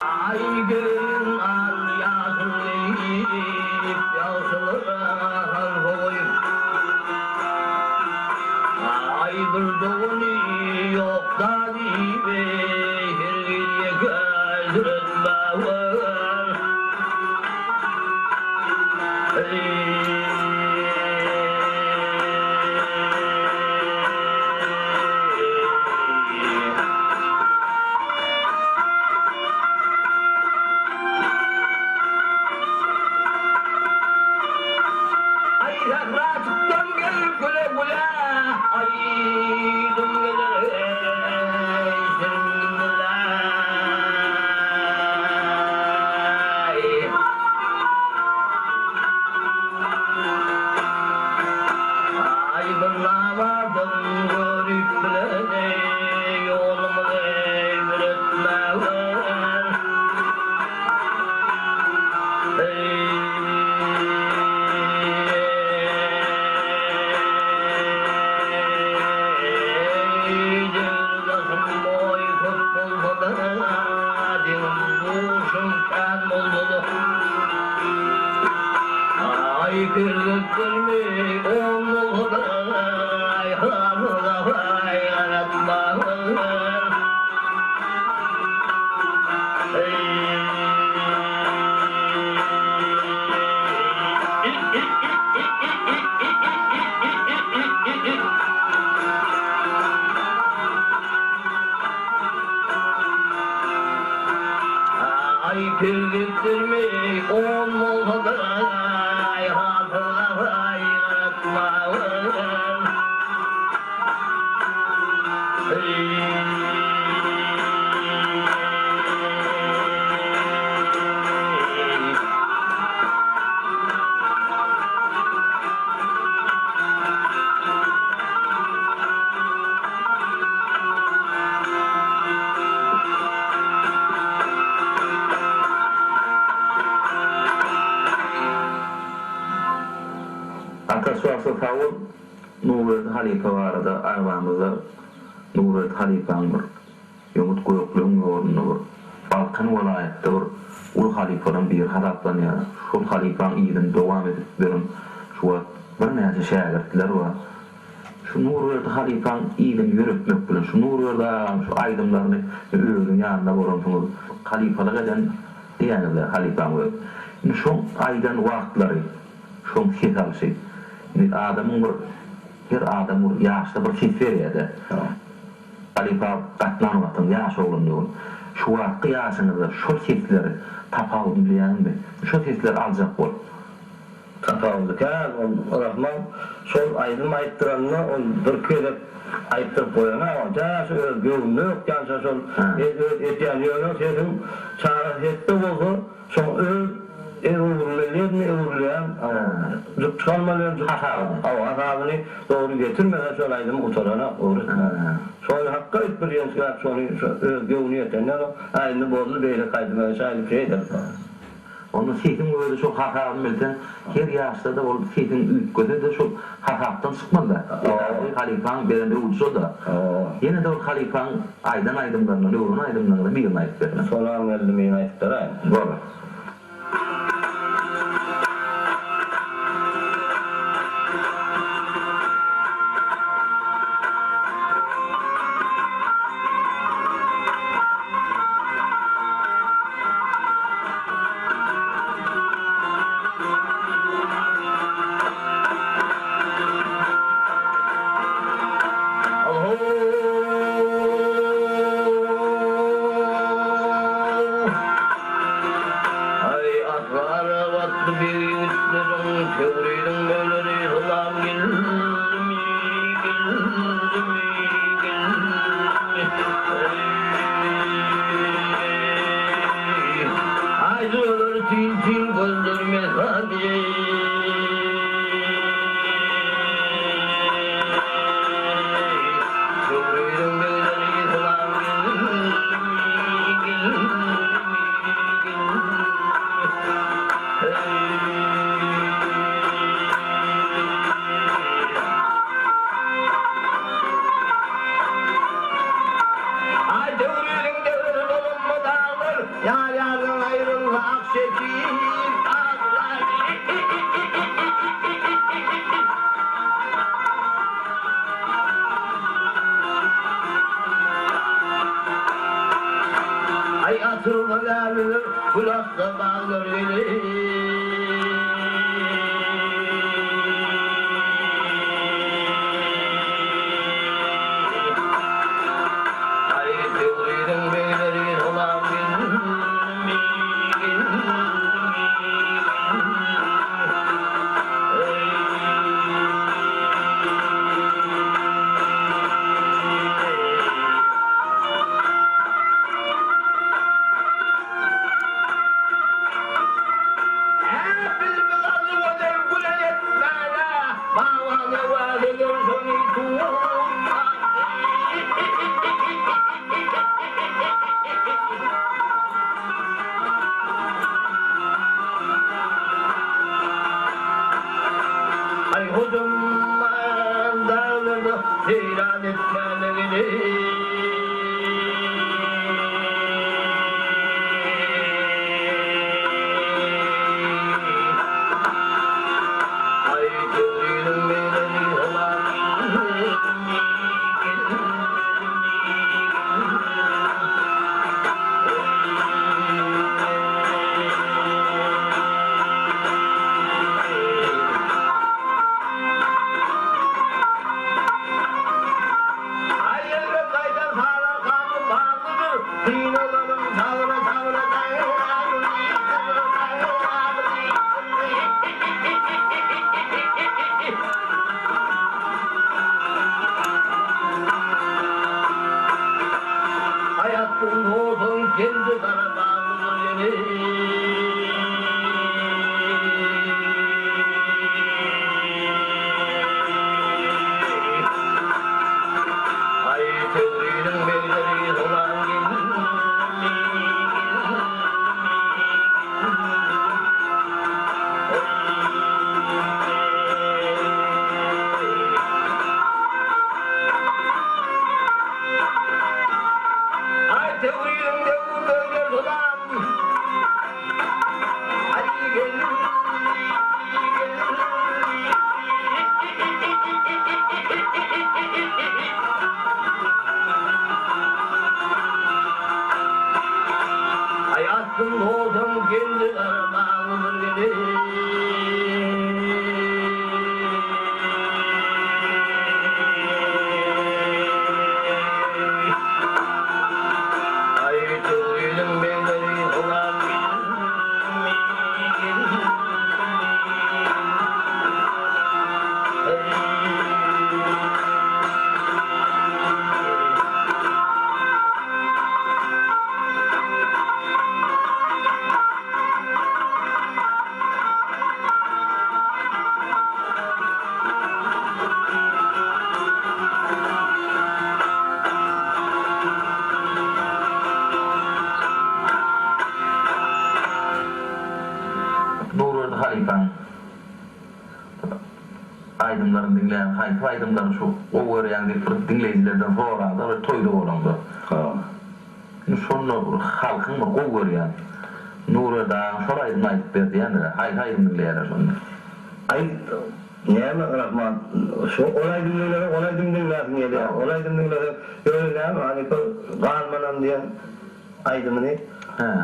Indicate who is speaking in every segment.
Speaker 1: Ay gün al yazılayıp yazılığa koyup ay bir doğunu yok da dibe her geriye gözürtme var
Speaker 2: Ataş varsa tavul Nurberdi halife varada arvamızda Nurberdi halife'nin bir yumut koyukluğun yorunu bir Balkan velayette bir ul halife'nin bir haratlanıyor. Şol halife'nin iyiden devam edip verin şu bir neyse şägirdiler var. Şu Nurberdi halife'nin iyiden yürütmek bilen şu Nurberdi şu aydımlarını öğünün yanında borantunuz halife'lik eden diýenler halife'nin var. Şu aydan wagtlary şu hital şey adamın bir adamın yaşta bir his verýärdi. Halifa gatlanmatyn ýaş oglandygy. Şu wagt ýaşyňyzda şu hisleri tapawdy bilýärmi? Şu hisler aljak bol.
Speaker 1: Tapawdy kan, Rahman şol aýdym aýtdyranyna ol bir kelip aýtdyryp goýana, jaş öz göwnük, jaş şol etýän ýöne senin çara hetde bolsa, şol öz Eurulyan, çıkarmalar hasabını doğru getirmeden söyleydim utarana uğratma. Sonra hakka bir yensler sonra göğünü yetenler aynı bozulu böyle kaydımaya sahip şeyler.
Speaker 2: Onun setin böyle çok hasabını bilsen her yaşta da o setin ütköde de çok hasaptan çıkmadı. Halifan belinde uçsa da yine de o halifan aydan aydımlarına, öğrün aydımlarına bir yıl ayıp verdi.
Speaker 1: Sonra anladım yine ayıplar aynı.
Speaker 2: Doğru.
Speaker 1: Ya Ay atılma gelir, kulakta bağlar gelir. Ay tevhidin beyleri olan ay hocamman dağlarda seyran etmeleri. Ay tevhidin beyleri olan hayatın olsun kendi tarafağımızın yeri. Ay tevhidin beyleri olan ay tevhidin beyleri olan ay gelin. Hayatın olsun kendi arabamızın yeri. Ay tevhidin beyleri olan
Speaker 2: Nurberdi halifan aydımların dinleyen halife aydımların şu o yani dinleyicilerden sonra da toyda olandı. Sonra halkın o yani Nurberdi'den sonra aydın ayıp verdi yani aydın dinleyenler sonra.
Speaker 1: Ay neyme Rahman, şu olay dinleyen geliyor. Olay dinleyen öyle yani hani Galmanam diyen aydımını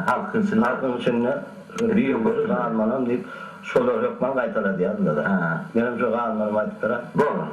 Speaker 1: halkın içinde bir yıl Galmanam deyip şolar yokman kaytala diye adılar da. Benim şu Galmanam aydıklara.
Speaker 2: Doğru.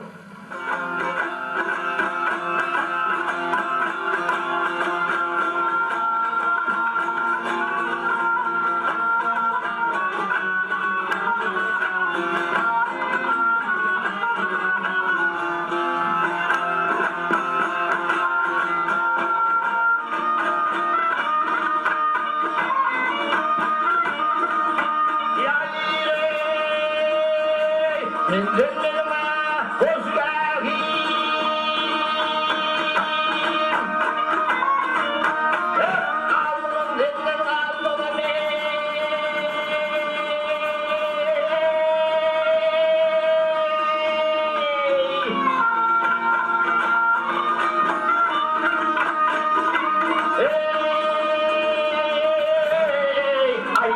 Speaker 1: Ay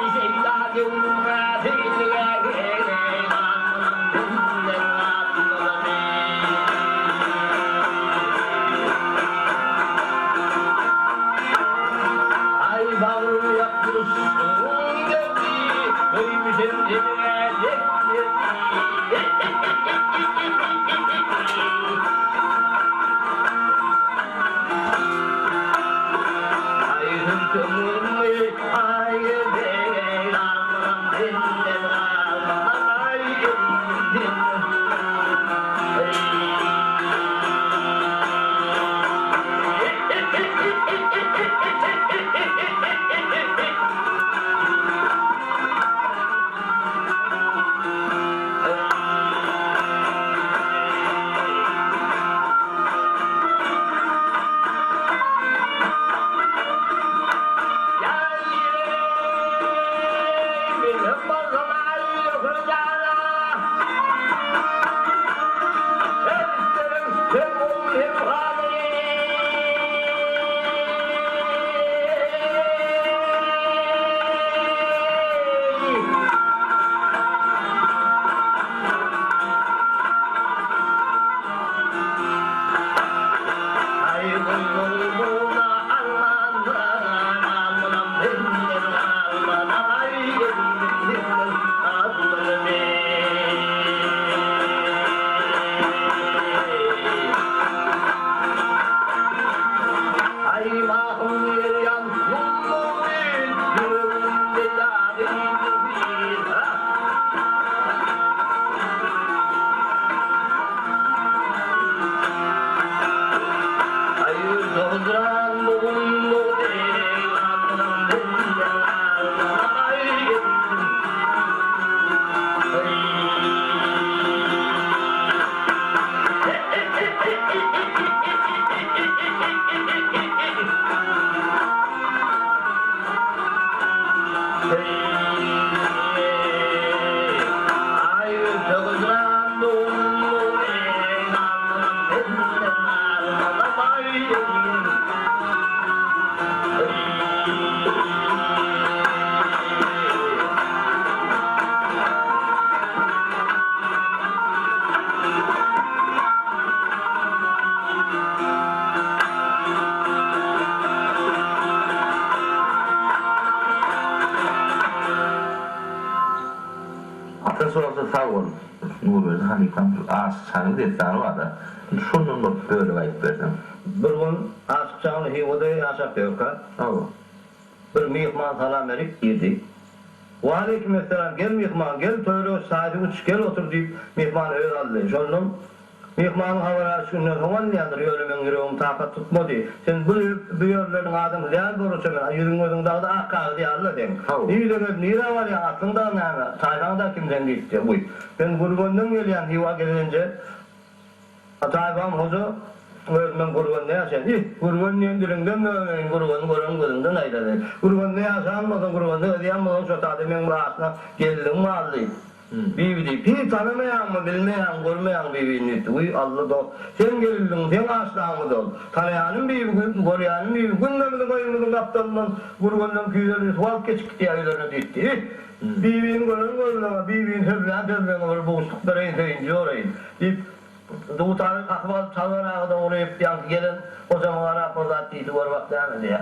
Speaker 2: Sorsa sağ ol. Nurberdi Halifam şägirdi etleri var da. Şundan da böyle ayıp verdim.
Speaker 1: Bir gün aşıkçağını hivada yaşap yok. Bir mihman salam verip girdi. Wa aleykümselam, gel mihman, gel töre saati uç gel otur deyip mihman öyle aldı. Şondan mihmanın havara şundan havan yandır yölümün yüreğim takat tutmadı. Sen bu yerlerin adamı değer doğrusu ben yüzün gözün dağda akkağı diye Allah deyin. İyi demek nire var ya aklında ne? Sayfanda kimden gitti bu? Ben Gurgon'dan gelen hiva gelince Atayban hoca öğretmen Gurgon ne yaşayan? Gurgon ne endirinden mi öğretmen Gurgon gözünden aydadı. Gurgon ne yaşayan mı da Gurgon ne ödeyen mi da şu tademin burasına geldim mi aldı. Bibi deyip, hiç tanımayan mı, bilmeyen, görmeyen bibinin üstü. Uy Allah da, sen gelildin, sen aslan mı da ol. Tanıyanın bibi, görüyanın bibi, gündemini koyunmudun kaptanından, Gurgon'dan küylerini sualt geçik diye evlerine ditti. Bibinin görün ama bibinin tövlen olur, boğuştukları ince orayın. Deyip, Doğutanın akval çalanağı da oraya yankı gelin, o zaman raporda attıydı, var bak devam ediyor.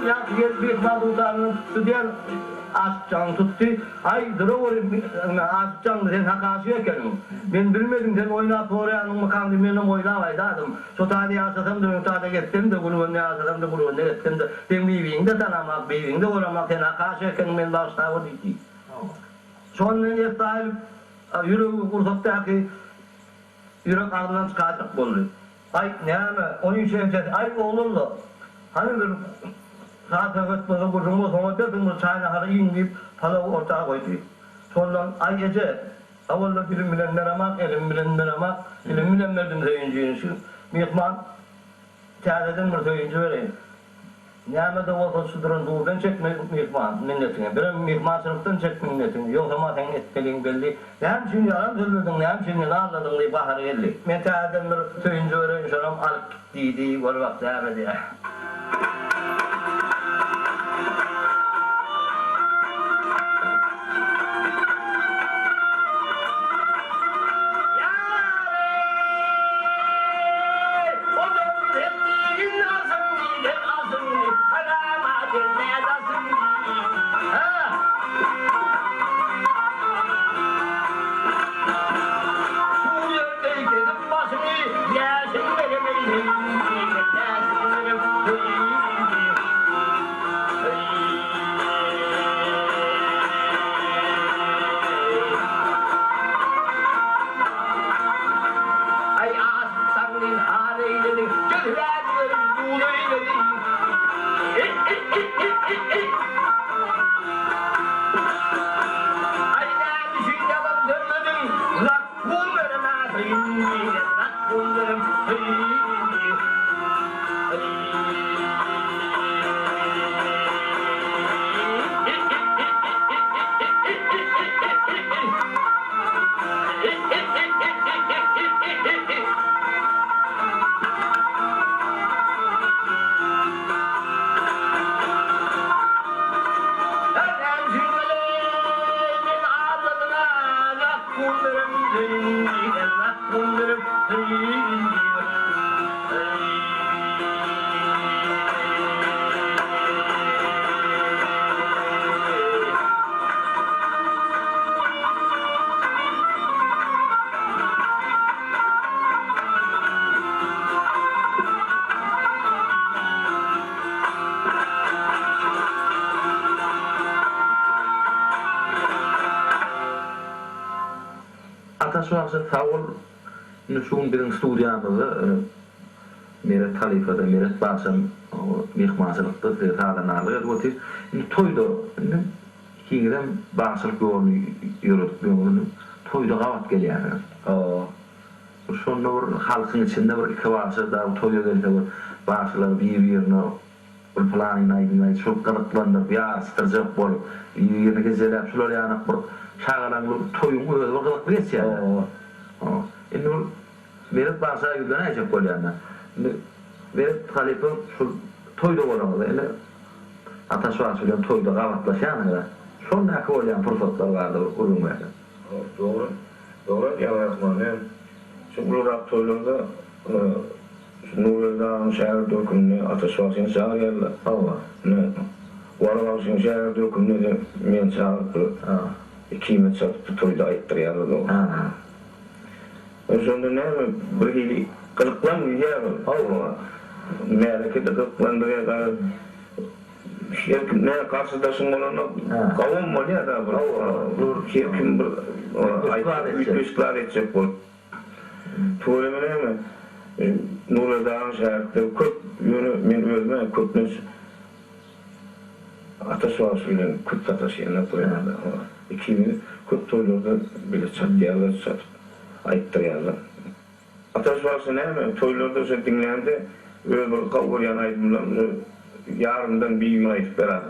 Speaker 1: yak bir madutanı diyen ascan tuttu. Ay duruyor ascan sen hakası ekenim. Ben bilmedim sen oynap oraya makamda benim oynamaydım. Sotani yasadım da ötada gittim de Gulowyň yasadım da Gulowyň'a gittim de ben biýiňde tanamak biýiňde oramak sen hakası ekenim men başlaýdy diýdi. Sonra yetayip yürüyüp kursaktaki yürek ardından çıkacak boldu. Ay näme? Onun için ay oğlumla. Hani bir saat ötmeden kurduğumuz sonra dedim bu çayına kadar inip pala ortaya koydu. Sonra ay gece avvalla bilim bilenler ama elim bilenler ama elim bilenlerden söyüncüğünü şu mihman tədədən bir söyüncü vereyim. Näme de olsa suduran doğudan çekme mihman minnetine. Bir mihmansılıktan çekme minnetine. Yok ama sen etkelin belli. Näme için yalan söyledin, näme için ne anladın diye bahar geldi. Men tədədən bir söyüncü vereyim şoram alıp gittiydi. Var vakti äbedi ya.
Speaker 2: Ataş wagty tawul nuşun birin studiýamyzda Meret Halifada Meret Başam mehmançylykda talanarlyk ötüp toýda kiňirem başylyk ýolunu ýürüdip toýda gawat gelýär. Şonda bir halkyň içinde bir iki başy da toýda gelse bir başylar bir-birine bir planyny aýdynlaýyp çok galatlandyryp ýarystyrjak bolup ýerine gezelip şular ýanyp bir şägirdi toýuň özi bir galat geçýär. Indi Meret Başa ýüzüne aýjak bolýar. Meret Halifa şu toýda bolamyz. Ele Ataş wagty bilen toýda gawatlaşýar. Şonda bolýan pursatlar bardy uzun wagt.
Speaker 1: Doğru. Doğru ýa-da şu ulak toýlarda Nurberdi şägirdi ökümni Ataş wagtyny çağırýarlar. Ne? Warawasyň şägirdi ökümni de men çağırdyp Kimet satıp toýda aýtdyrýarlar. Şonda näme bir hili kılıklan ýer. Merkede kılıklandyrýar. Ne karşıdaşın bolana kawam bolýar da bir kim bir aýtlar etjek bol. Toýa menemi Nurberdi şägirdi köp ýöne men özüme köpüň Ataş wagty bilen köp tataşýan toýlarda. İkini köp toýlarda bile çatýarlar, çatyp aýtdyrýarlar. Ataş wagty näme toýlarda şo dinlende öýle bir gawurýan aýdymlar, ýarymdan bir ýyl aýtyp berýär.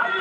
Speaker 3: Ay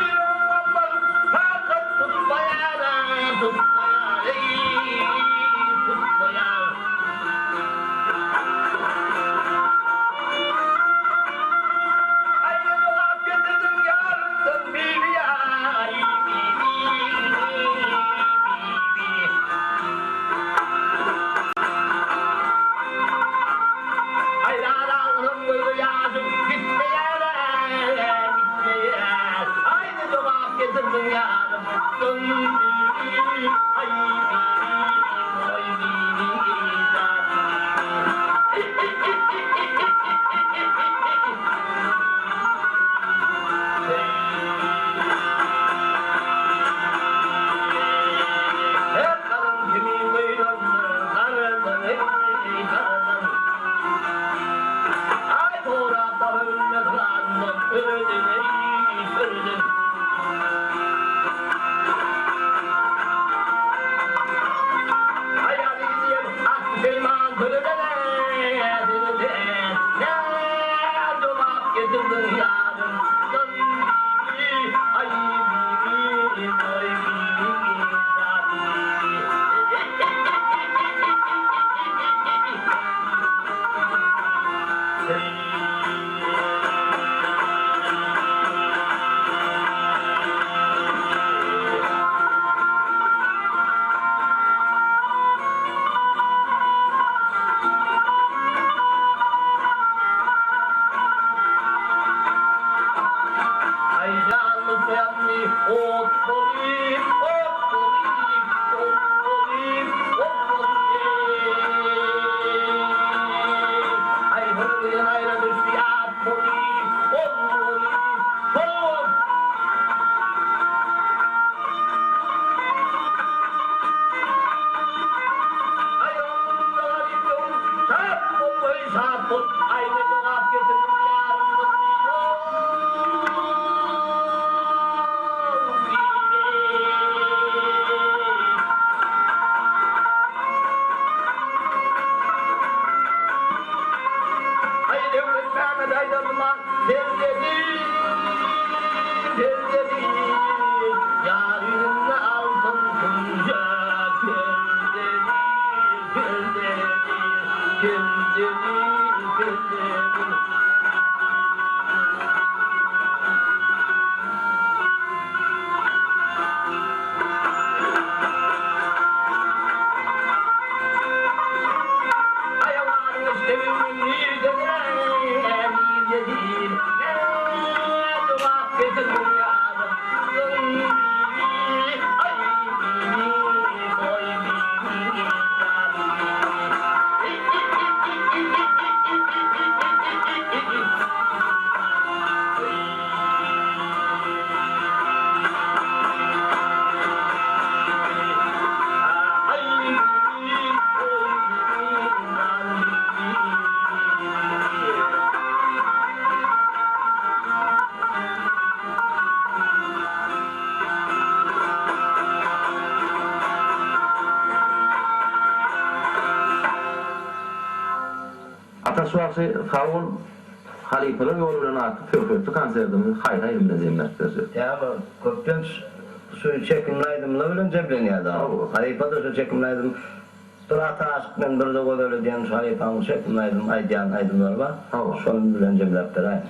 Speaker 2: Ataş vakti kavul halifeler yolundan artık köprütü kanserdim hayra elimde zemlettir.
Speaker 1: Ya bu köpten şu çekimlaydım la bilen cebleniyordu. Halife de şu çekimlaydım. Bir Ataş men bir de öyle diyen şu halife'ni çekimlaydım aydan aydınlar var. Şonun bilen cebleptir aynı.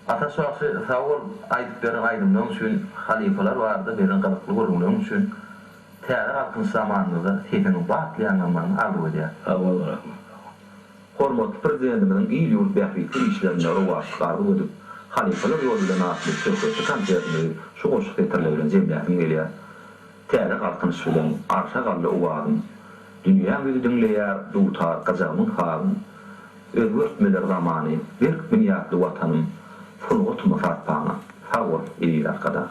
Speaker 2: Ataş sawol aýdyp beren aýdymdan üçin halifalar bardy, beren galakly görüňden üçin täze halkyň zamanynda hepiniň batlaýanlaryny aldyp edýär.
Speaker 1: Allah rahmet.
Speaker 2: Hormatly prezidentimizin ýyl ýurt bähbetli işlerine rowaşlary ödüp, halifalar ýolundan atlyp söhbetde kançatyny şu goşuk getirle bilen jemgyýatyň gelýär. Täze halkyň bilen arşa gally owagyn, dünýä bizi dinleýär, duta gazamyň halyn, özgürtmeler zamany, bir dünyatly watanym, Fırgıtma Fatbana, favor iyi arkadaş.